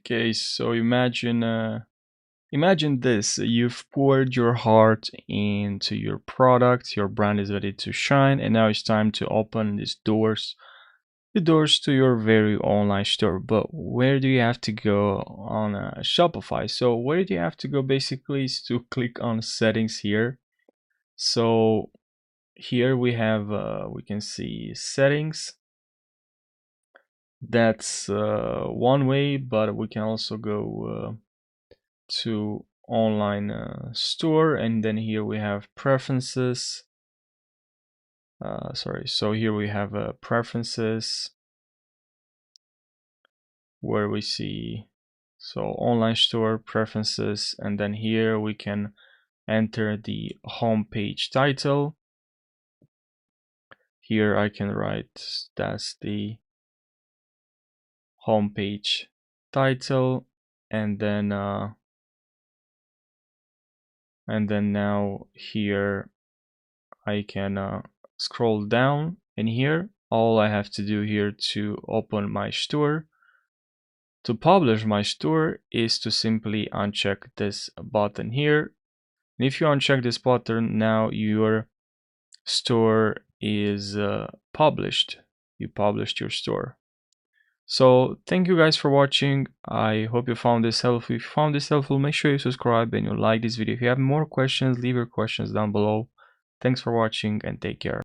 Okay, so imagine this. You've poured your heart into your product, your brand is ready to shine, and now it's time to open the doors to your very online store. But where do you have to go on Shopify? So where do you have to go basically is to click on settings here. So here we have we can see settings. That's one way, but we can also go to online store, and then here we have preferences. Sorry, so here we have preferences, where we see online store preferences, and then here we can enter the home page title. Here I can write that's the home page title, and then now here I can scroll down, and here all I have to do here to open my store, to publish my store, is to simply uncheck this button here. And if you uncheck this button, now your store is published. You published your store. So thank you guys for watching. I hope you found this helpful. If you found this helpful, make sure you subscribe and you like this video. If you have more questions, leave your questions down below. Thanks for watching and take care.